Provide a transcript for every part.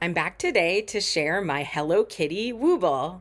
I'm back today to share my Hello Kitty Wooble.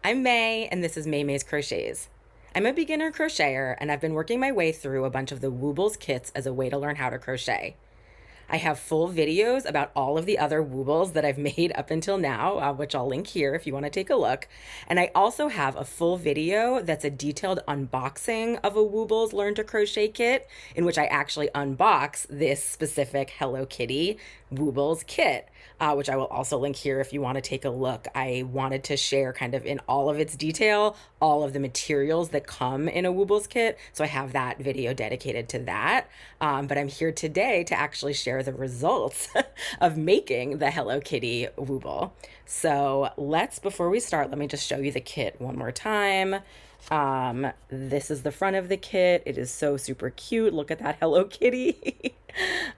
I'm May, and this is May's Crochets. I'm a beginner crocheter, and I've been working my way through a bunch of the Woobles kits as a way to learn how to crochet. I have full videos about all of the other Woobles that I've made up until now, which I'll link here if you want to take a look. And I also have a full video that's a detailed unboxing of a Woobles Learn to Crochet kit, in which I actually unbox this specific Hello Kitty Woobles kit, which I will also link here if you want to take a look. I wanted to share kind of in all of its detail, all of the materials that come in a Woobles kit. So I have that video dedicated to that. But I'm here today to actually share the results of making the Hello Kitty Wooble. So before we start, let me just show you the kit one more time. This is the front of the kit. It is so super cute. Look at that Hello Kitty.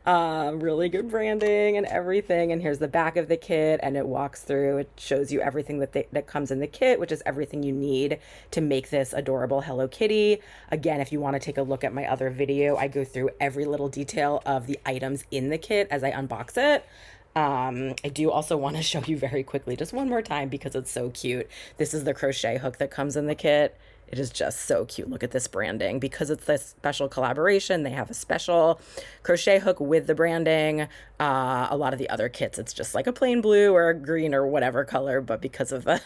Really good branding and everything. And here's the back of the kit, and it walks through. It shows you everything that comes in the kit, which is everything you need to make this adorable Hello Kitty. Again, if you want to take a look at my other video, I go through every little detail of the items in the kit as I unbox it. I do also want to show you very quickly, just one more time, because it's so cute. This is the crochet hook that comes in the kit. It is just so cute. Look at this branding. Because it's this special collaboration, they have a special crochet hook with the branding. A lot of the other kits, it's just like a plain blue or a green or whatever color, but because of the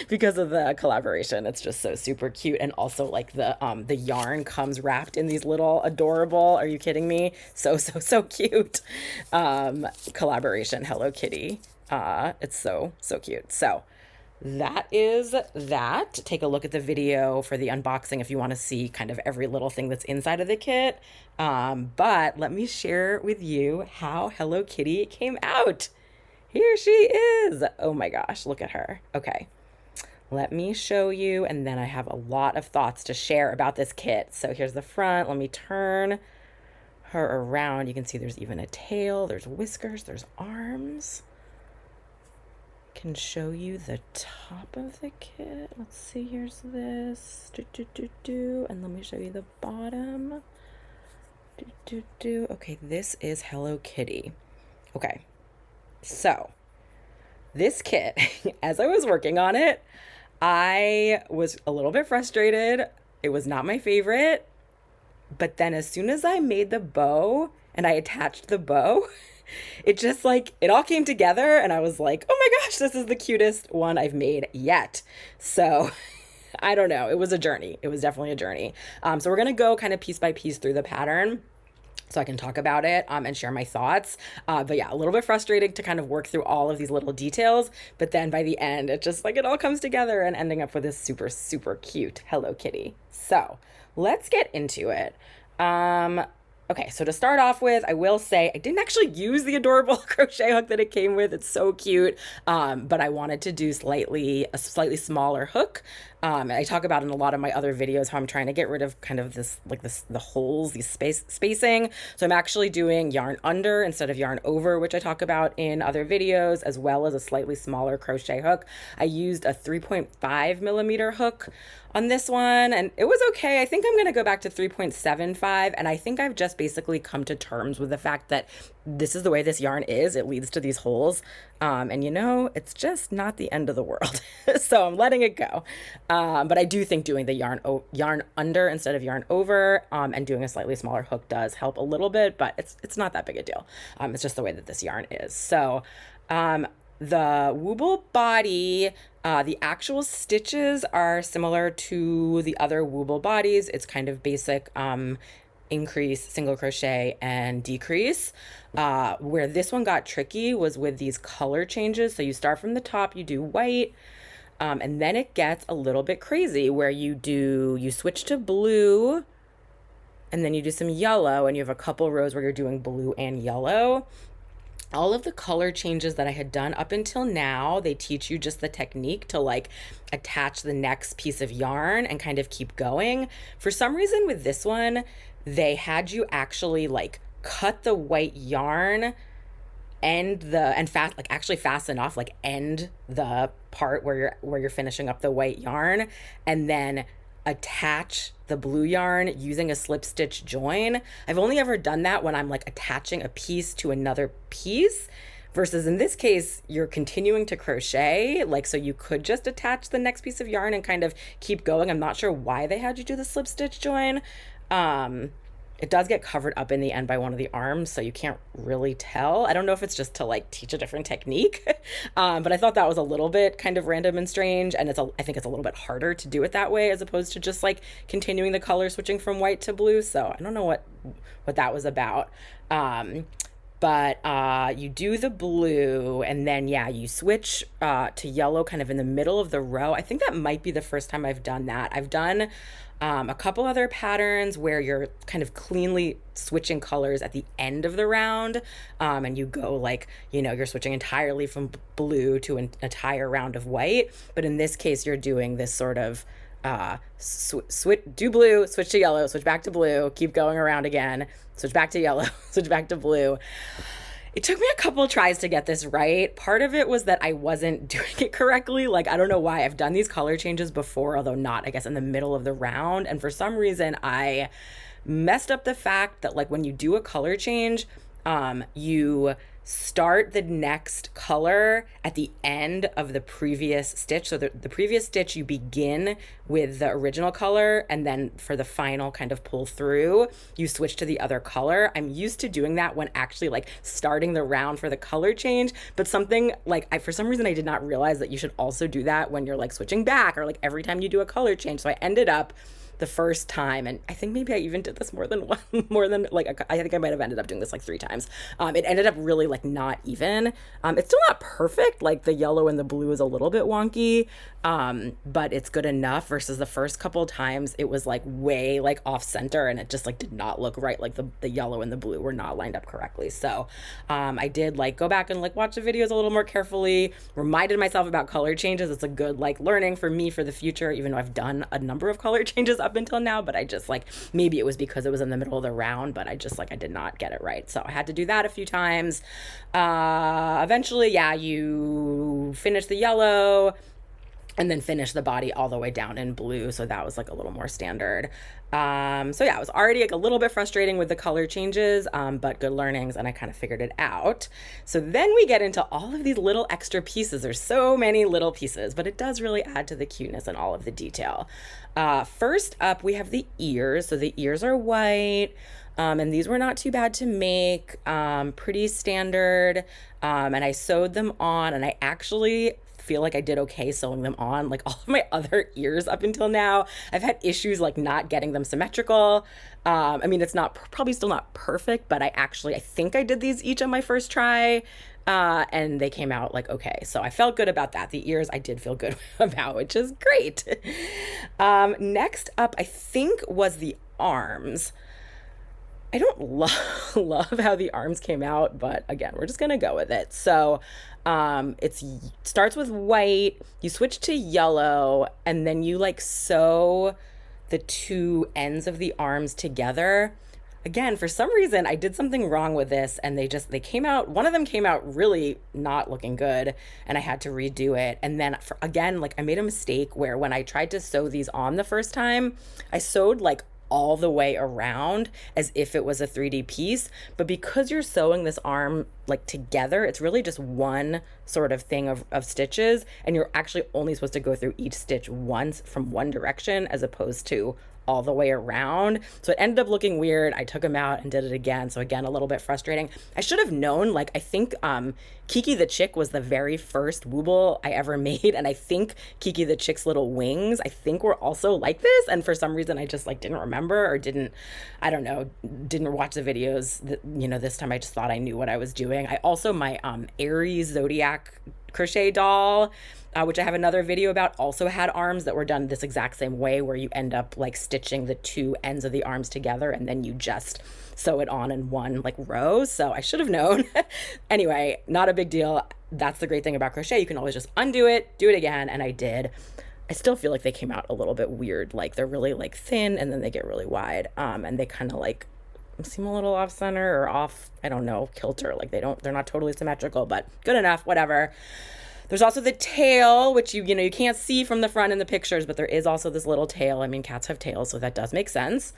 because of the collaboration, it's just so super cute. And also, like, the yarn comes wrapped in these little adorable, are you kidding me, so cute collaboration Hello Kitty. It's so cute. So that is that. Take a look at the video for the unboxing if you want to see kind of every little thing that's inside of the kit. But let me share with you how Hello Kitty came out. Here she is. Oh my gosh, look at her. Okay, let me show you, and then I have a lot of thoughts to share about this kit. So here's the front. Let me turn her around. You can see there's even a tail, there's whiskers, there's arms. Can show you the top of the kit. Let's see, here's this. And let me show you the bottom. Okay, this is Hello Kitty. Okay. So, this kit, as I was working on it, I was a little bit frustrated. It was not my favorite. But then as soon as I made the bow and I attached the bow, it just it all came together, and I was like, oh my gosh, this is the cutest one I've made yet. So I don't know. It was a journey. It was definitely a journey. So we're going to go kind of piece by piece through the pattern, so I can talk about it and share my thoughts. But yeah, a little bit frustrating to kind of work through all of these little details. But then by the end, it just it all comes together and ending up with this super cute Hello Kitty. So let's get into it. Okay, so to start off with, I will say I didn't actually use the adorable crochet hook that it came with. It's so cute, but I wanted to do a slightly smaller hook. I talk about in a lot of my other videos how I'm trying to get rid of kind of the holes, these spacing. So I'm actually doing yarn under instead of yarn over, which I talk about in other videos, as well as a slightly smaller crochet hook. I used a 3.5 millimeter hook on this one, and it was okay. I think I'm going to go back to 3.75, and I think I've just basically come to terms with the fact that this is the way this yarn is. It leads to these holes, and it's just not the end of the world. So I'm letting it go. But I do think doing the yarn under instead of yarn over, and doing a slightly smaller hook does help a little bit, but it's not that big a deal. It's just the way that this yarn is. So the Wooble body, the actual stitches are similar to the other Wooble bodies. It's kind of basic increase, single crochet, and decrease. Where this one got tricky was with these color changes. So you start from the top, you do white, and then it gets a little bit crazy where you switch to blue, and then you do some yellow, and you have a couple rows where you're doing blue and yellow. All of the color changes that I had done up until now, they teach you just the technique to attach the next piece of yarn and kind of keep going. For some reason with this one, they had you actually cut the white yarn and actually fasten off, end the part where you're finishing up the white yarn, and then attach the blue yarn using a slip stitch join. I've only ever done that when I'm attaching a piece to another piece. Versus in this case, you're continuing to crochet, like, so you could just attach the next piece of yarn and kind of keep going. I'm not sure why they had you do the slip stitch join. It does get covered up in the end by one of the arms, so you can't really tell. I don't know if it's just to like teach a different technique, but I thought that was a little bit kind of random and strange, and I think it's a little bit harder to do it that way as opposed to just like continuing the color switching from white to blue. So I don't know what that was about. But you do the blue, and then, yeah, you switch to yellow kind of in the middle of the row. I think that might be the first time I've done that. I've done a couple other patterns where you're kind of cleanly switching colors at the end of the round, and you go like, you're switching entirely from blue to an entire round of white. But in this case, you're doing this sort of do blue, switch to yellow, switch back to blue, keep going around again, switch back to yellow, switch back to blue. It took me a couple tries to get this right. Part of it was that I wasn't doing it correctly. Like, I don't know why. I've done these color changes before, although not, I guess, in the middle of the round. And for some reason, I messed up the fact that, like, when you do a color change, you start the next color at the end of the previous stitch. So the previous stitch, you begin with the original color, and then for the final kind of pull through, you switch to the other color. I'm used to doing that when actually like starting the round for the color change, but something like for some reason I did not realize that you should also do that when you're like switching back or like every time you do a color change. So I ended up the first time, and I think maybe I even did this more than I think I might have ended up doing this like 3 times. It ended up really like not even. It's still not perfect. Like the yellow and the blue is a little bit wonky, but it's good enough. Versus the first couple of times, it was like way like off center, and it just like did not look right. Like the yellow and the blue were not lined up correctly. So I did like go back and like watch the videos a little more carefully. Reminded myself about color changes. It's a good like learning for me for the future, even though I've done a number of color changes up until now, but I just like, maybe it was because it was in the middle of the round, but I just like, I did not get it right. So I had to do that a few times. Eventually, yeah, you finish the yellow and then finish the body all the way down in blue. So that was like a little more standard. So yeah, it was already like a little bit frustrating with the color changes, but good learnings, and I kind of figured it out. So then we get into all of these little extra pieces. There's so many little pieces, but it does really add to the cuteness and all of the detail. First up, we have the ears. So the ears are white. And these were not too bad to make, pretty standard. And I sewed them on, and I actually feel like I did okay sewing them on. Like all of my other ears up until now, I've had issues like not getting them symmetrical. I mean, it's not probably still not perfect, but I think I did these each on my first try. And they came out like okay. So I felt good about that. The ears I did feel good about, which is great. Next up, I think was the arms. I don't love how the arms came out, but again, we're just gonna go with it. So it starts with white, you switch to yellow, and then you like sew the 2 ends of the arms together. Again, for some reason, I did something wrong with this, and they came out, one of them came out really not looking good, and I had to redo it. And then again, like I made a mistake where when I tried to sew these on the first time, I sewed like all the way around as if it was a 3D piece, but because you're sewing this arm like together, it's really just one sort of thing of stitches, and you're actually only supposed to go through each stitch once from one direction as opposed to all the way around. So it ended up looking weird. I took them out and did it again. So again, a little bit frustrating. I should have known, like I think Kiki the Chick was the very first Wooble I ever made, and I think Kiki the Chick's little wings I think were also like this, and for some reason I just like didn't remember or didn't watch the videos this time. I just thought I knew what I was doing. I also, my Aries Zodiac crochet doll, which I have another video about, also had arms that were done this exact same way, where you end up like stitching the 2 ends of the arms together and then you just sew it on in one like row. So I should have known. Anyway, not a big deal. That's the great thing about crochet. You can always just undo it, do it again, and I did. I still feel like they came out a little bit weird. Like they're really like thin and then they get really wide, and they kind of like seem a little off center or off, I don't know, kilter. Like they're not totally symmetrical, but good enough, whatever. There's also the tail, which you can't see from the front in the pictures, but there is also this little tail. I mean, cats have tails, so that does make sense.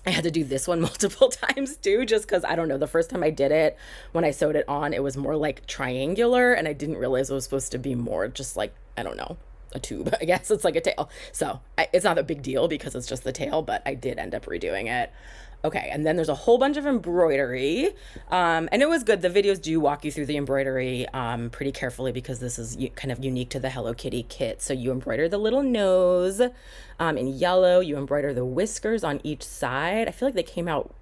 I had to do this one multiple times too, just because I don't know. The first time I did it, when I sewed it on, it was more like triangular, and I didn't realize it was supposed to be more just like, I don't know, a tube. I guess it's like a tail. So it's not a big deal because it's just the tail, but I did end up redoing it. Okay, and then there's a whole bunch of embroidery, and it was good. The videos do walk you through the embroidery pretty carefully because this is kind of unique to the Hello Kitty kit. So you embroider the little nose in yellow. You embroider the whiskers on each side. I feel like they came out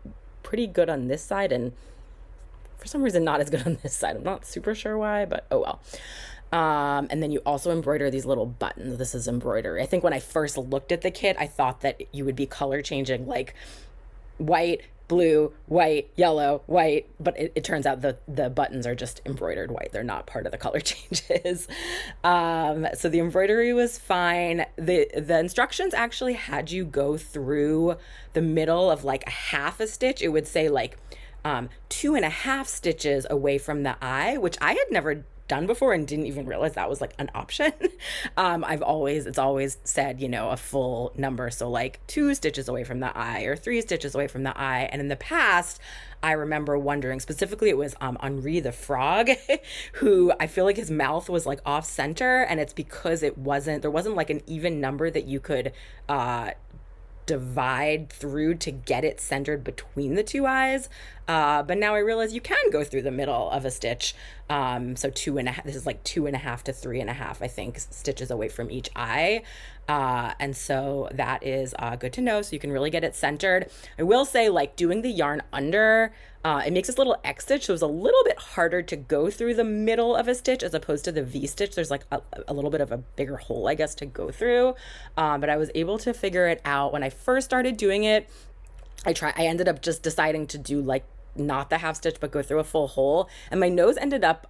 pretty good on this side, and for some reason not as good on this side. I'm not super sure why, but oh well. And then you also embroider these little buttons. This is embroidery. I think when I first looked at the kit, I thought that you would be color changing like white, blue, white, yellow, white, but it turns out the buttons are just embroidered white. They're not part of the color changes. So the embroidery was fine. The instructions actually had you go through the middle of like a half a stitch. It would say like 2.5 stitches away from the eye, which I had never done before and didn't even realize that was like an option. It's always said, you know, a full number. So like 2 stitches away from the eye or 3 stitches away from the eye. And in the past, I remember wondering, specifically it was Henri the frog, who I feel like his mouth was like off center, and it's because there wasn't like an even number that you could divide through to get it centered between the 2 eyes. But now I realize you can go through the middle of a stitch. So 2.5, this is like 2.5 to 3.5, I think, stitches away from each eye. And so that is good to know. So you can really get it centered. I will say, like, doing the yarn under, it makes this little X stitch. So it's a little bit harder to go through the middle of a stitch as opposed to the V stitch. There's like a little bit of a bigger hole, I guess, to go through. But I was able to figure it out when I first started doing it. I ended up just deciding to do like not the half stitch, but go through a full hole. And my nose ended up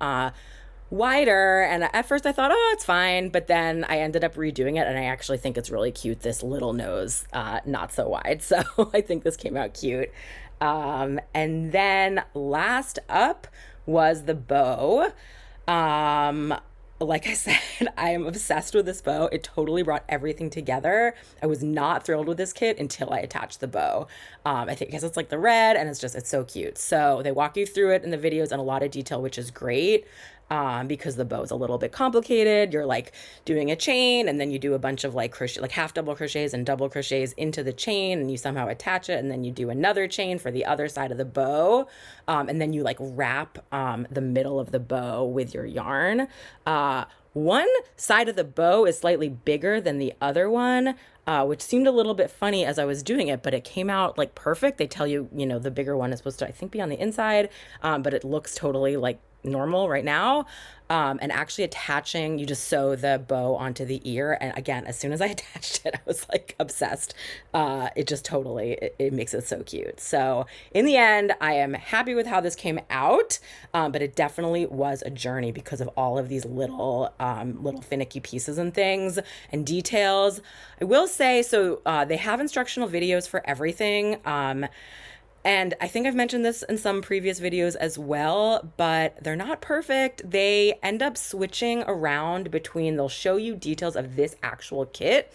wider. And at first I thought, oh, it's fine. But then I ended up redoing it. And I actually think it's really cute, this little nose, not so wide. So I think this came out cute. And then last up was the bow. Like I said, I am obsessed with this bow. It totally brought everything together. I was not thrilled with this kit until I attached the bow. I think because it's like the red and it's so cute. So they walk you through it in the videos in a lot of detail, which is great. Because the bow is a little bit complicated. You're like doing a chain and then you do a bunch of like crochet, like half double crochets and double crochets into the chain, and you somehow attach it, and then you do another chain for the other side of the bow. And then you like wrap the middle of the bow with your yarn. One side of the bow is slightly bigger than the other one, which seemed a little bit funny as I was doing it, but it came out like perfect. They tell you, you know, the bigger one is supposed to, I think, be on the inside, but it looks totally like normal right now. And actually attaching, you just sew the bow onto the ear. And again, as soon as I attached it, I was like obsessed. It just totally, it makes it so cute. So in the end, I am happy with how this came out. But it definitely was a journey because of all of these little finicky pieces and things and details. I will say, so they have instructional videos for everything. And I think I've mentioned this in some previous videos as well, but they're not perfect. They end up switching around between, they'll show you details of this actual kit,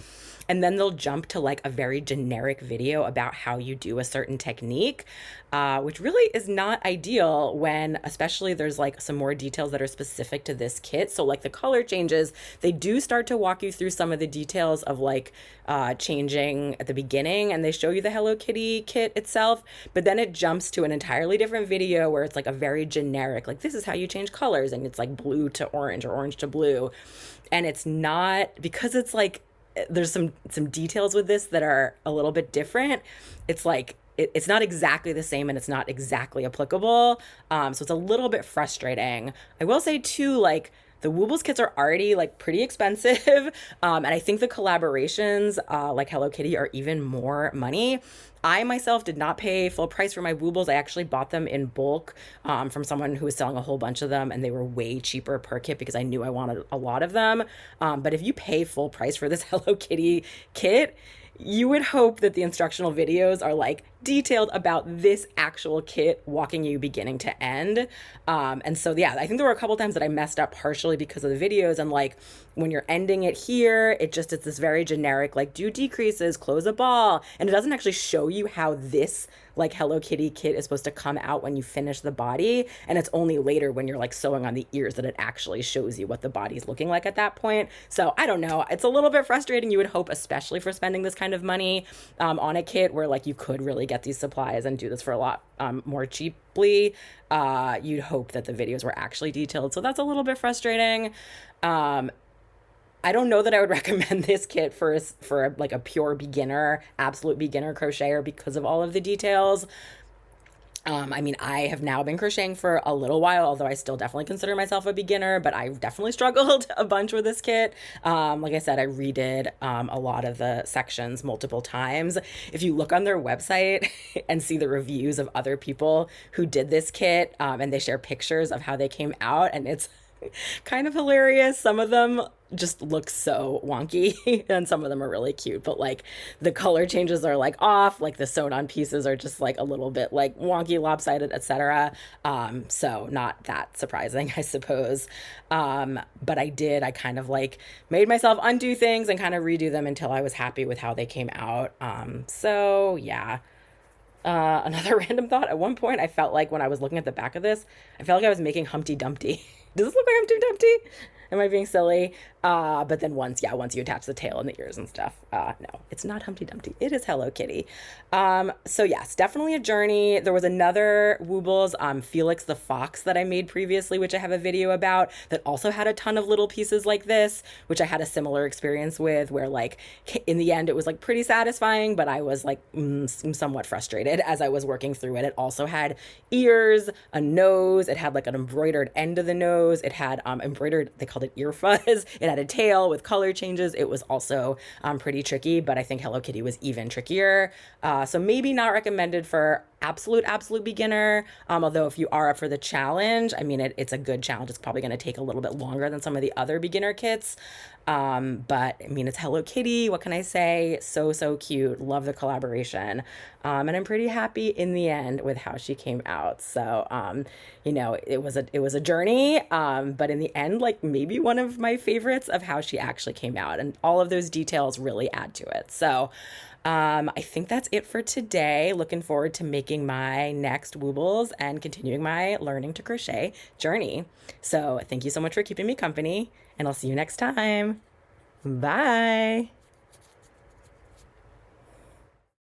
and then they'll jump to like a very generic video about how you do a certain technique, which really is not ideal when, especially there's like some more details that are specific to this kit. So like the color changes, they do start to walk you through some of the details of like changing at the beginning, and they show you the Hello Kitty kit itself, but then it jumps to an entirely different video where it's like a very generic, like this is how you change colors, and it's like blue to orange or orange to blue. And it's not, because it's like, there's some details with this that are a little bit different. It's like, it's not exactly the same and it's not exactly applicable. So it's a little bit frustrating. I will say too, like the Woobles kits are already like pretty expensive. And I think the collaborations like Hello Kitty are even more money. I myself did not pay full price for my Woobles. I actually bought them in bulk from someone who was selling a whole bunch of them, and they were way cheaper per kit because I knew I wanted a lot of them. But if you pay full price for this Hello Kitty kit, you would hope that the instructional videos are like detailed about this actual kit, walking you beginning to end. And so, yeah, I think there were a couple times that I messed up partially because of the videos. And like when you're ending it here, it's this very generic, like do decreases, close a ball. And it doesn't actually show you how this like Hello Kitty kit is supposed to come out when you finish the body. And it's only later when you're like sewing on the ears that it actually shows you what the body's looking like at that point. So I don't know. It's a little bit frustrating. You would hope, especially for spending this kind of money on a kit where like you could really get these supplies and do this for a lot more cheaply. You'd hope that the videos were actually detailed. So that's a little bit frustrating. I don't know that I would recommend this kit for like a pure beginner, absolute beginner crocheter because of all of the details. I mean, I have now been crocheting for a little while, although I still definitely consider myself a beginner, but I've definitely struggled a bunch with this kit. Like I said, I redid a lot of the sections multiple times. If you look on their website and see the reviews of other people who did this kit, and they share pictures of how they came out, and it's kind of hilarious. Some of them just look so wonky and some of them are really cute, but like the color changes are like off, like the sewn on pieces are just like a little bit like wonky, lopsided, etc. So not that surprising, I suppose. But I kind of like made myself undo things and kind of redo them until I was happy with how they came out. So yeah. Another random thought, at one point I felt like when I was looking at the back of this, I felt like I was making Humpty Dumpty. Does this look like Humpty Dumpty? Am I being silly? But then once you attach the tail and the ears and stuff, no, it's not Humpty Dumpty. It is Hello Kitty. So yes, definitely a journey. There was another Woobles, Felix the Fox, that I made previously, which I have a video about, that also had a ton of little pieces like this, which I had a similar experience with, where like in the end it was like pretty satisfying, but I was like somewhat frustrated as I was working through it. It also had ears, a nose. It had like an embroidered end of the nose. It had embroidered, they called it ear fuzz. It had a tail with color changes. It was also pretty tricky, but I think Hello Kitty was even trickier. So maybe not recommended for absolute beginner. Although if you are up for the challenge, I mean, it's a good challenge. It's probably going to take a little bit longer than some of the other beginner kits. But I mean, it's Hello Kitty. What can I say? So cute. Love the collaboration. And I'm pretty happy in the end with how she came out. So, it was a journey. But in the end, like maybe one of my favorites of how she actually came out, and all of those details really add to it. So, I think that's it for today. Looking forward to making my next Woobles and continuing my learning to crochet journey. So thank you so much for keeping me company, and I'll see you next time. Bye.